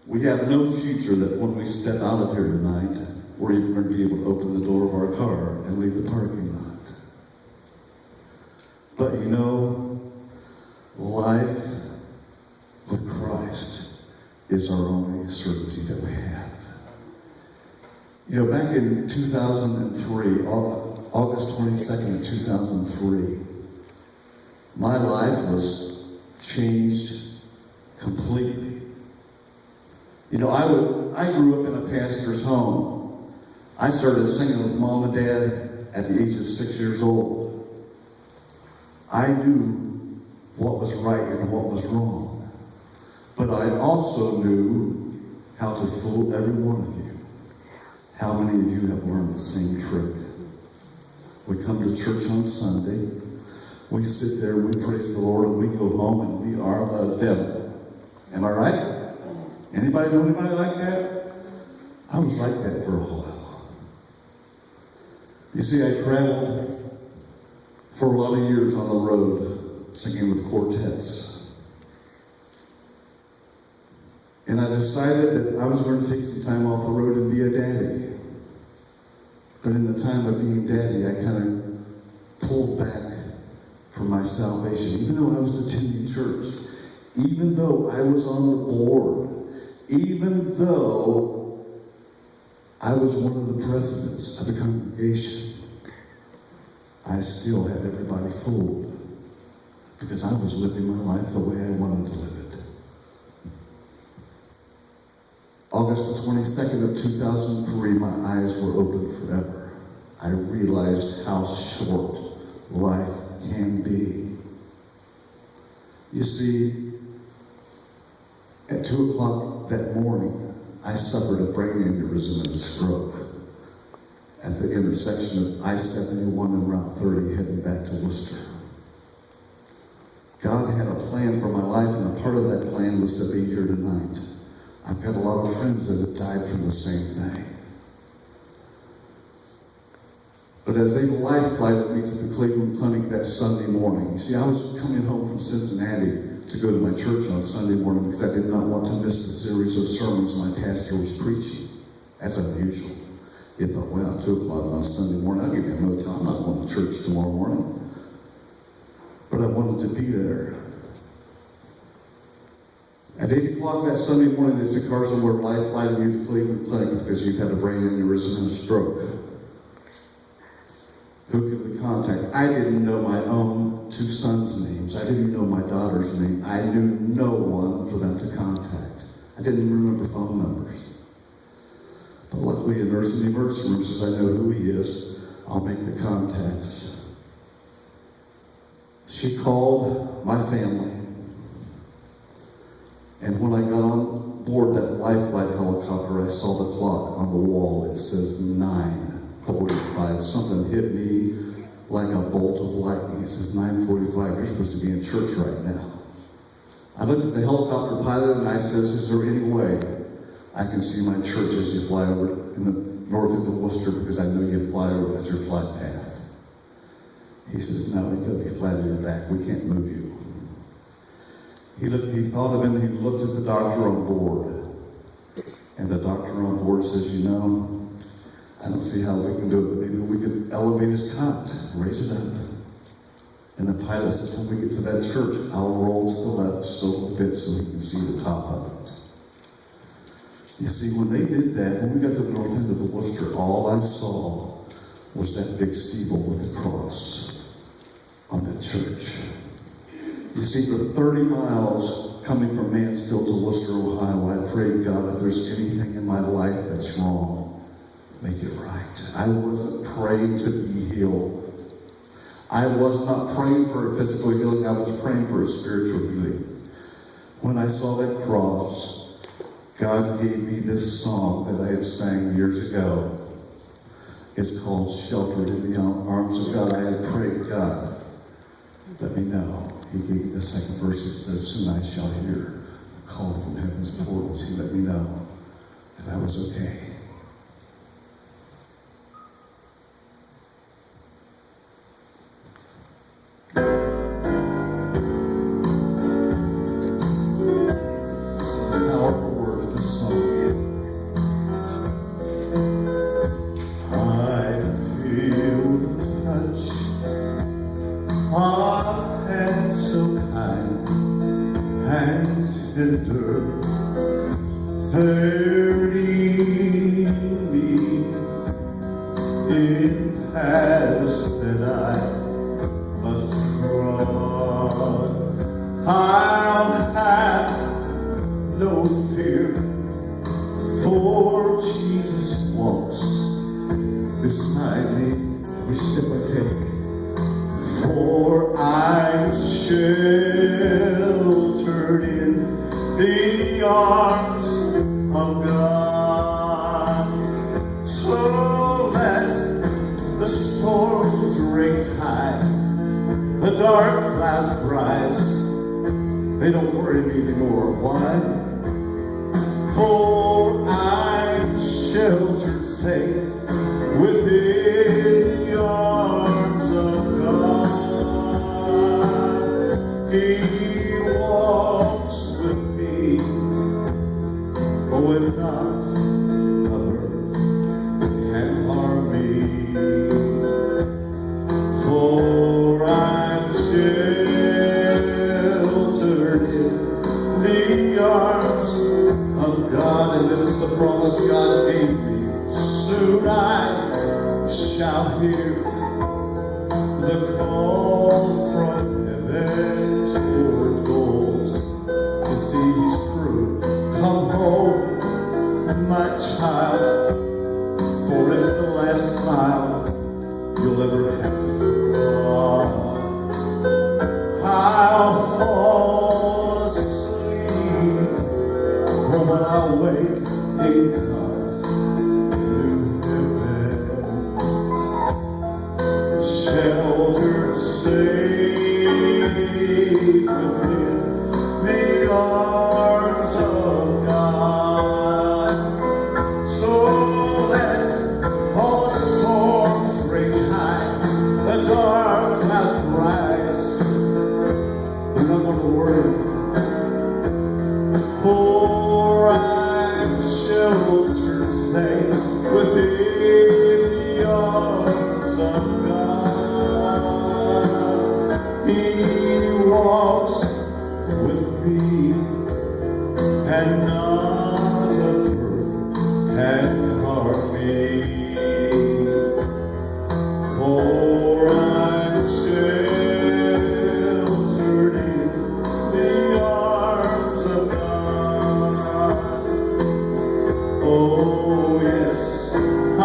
We have no future that when we step out of here tonight, we're even going to be able to open the door of our car and leave the parking lot. But you know, life with Christ is our only certainty that we have. You know, back in 2003, August 22nd of 2003, my life was changed completely. You know, I grew up in a pastor's home. I started singing with mom and dad at the age of 6 years old. I knew what was right and what was wrong. But I also knew how to fool every one of you. How many of you have learned the same trick? We come to church on Sunday. We sit there, we praise the Lord, and we go home and we are the devil. Am I right? Anybody know anybody like that? I was like that for a while. You see, I traveled for a lot of years on the road singing with quartets. And I decided that I was going to take some time off the road and be a daddy. But in the time of being daddy, I kind of pulled back from my salvation. Even though I was attending church, even though I was on the board, even though I was one of the presidents of the congregation, I still had everybody fooled because I was living my life the way I wanted to live it. August the 22nd of 2003, my eyes were open forever. I realized how short life can be. You see, at 2 o'clock that morning, I suffered a brain aneurysm and a stroke at the intersection of I-71 and Route 30 heading back to Worcester. God had a plan for my life, and a part of that plan was to be here tonight. I've got a lot of friends that have died from the same thing. But as they life-flighted me to the Cleveland Clinic that Sunday morning, you see, I was coming home from Cincinnati to go to my church on Sunday morning because I did not want to miss the series of sermons my pastor was preaching. That's unusual. You thought, well, 2 o'clock on a Sunday morning, I'll give you a motel. I'm not going to church tomorrow morning. But I wanted to be there. At 8 o'clock that Sunday morning, they said, Carson, we're life-flighting you to Cleveland Clinic because you've had a brain aneurysm and a stroke. Who could we contact? I didn't know my own 2 sons' names. I didn't know my daughter's name. I knew no one for them to contact. I didn't even remember phone numbers. But luckily, a nurse in the emergency room says, I know who he is. I'll make the contacts. She called my family. And when I got on board that life flight helicopter, I saw the clock on the wall. It says 9:45. Something hit me like a bolt of lightning. It says 9:45. You're supposed to be in church right now. I looked at the helicopter pilot and I says, is there any way I can see my church as you fly over in the north end of Worcester, because I know you fly over, that's your flight path. He says, no, you gotta be flat in the back. We can't move you. He thought of it and he looked at the doctor on board. And the doctor on board says, you know, I don't see how we can do it, but maybe we could elevate his cot, raise it up. And the pilot says, when we get to that church, I'll roll to the left just a little bit so he can see the top of it. You see, when they did that, when we got to the north end of the Worcester, all I saw was that big steeple with the cross on that church. You see, for 30 miles coming from Mansfield to Worcester, Ohio, I prayed, God, if there's anything in my life that's wrong, make it right. I wasn't praying to be healed. I was not praying for a physical healing. I was praying for a spiritual healing. When I saw that cross, God gave me this song that I had sang years ago. It's called Sheltered in the Arms of God. I had prayed, God, let me know. He gave me the second verse. It says, soon I shall hear a call from heaven's portals. He let me know that I was okay. song. I feel the touch of hands so kind and tender. They're leading me in paths that I must cross. I'll have no fear, for Jesus walks beside me every step I take. For I'm sheltered in the arms of God. So let the storms rage high, the dark clouds rise. They don't worry me anymore. Why? For I'm sheltered safe within the arms of God. He walks with me, oh, if not of earth can harm me. For I'm sheltered in the arms of God, and this is the promise God gave me. Soon I shall hear the call from heaven's portals. You see, he's true. Come home, my child, for it's the last mile you'll ever have to cross. I'll fall asleep, or when I wake in God's new heaven, sheltered safe within the arms of God. So let all the storms rage high, the dark clouds rise. They're not going to worry, for I'm sheltered safe within the arms of God. He walks with me, and none of earth can harm me. For I'm sheltered in the arms of God. Oh yes, I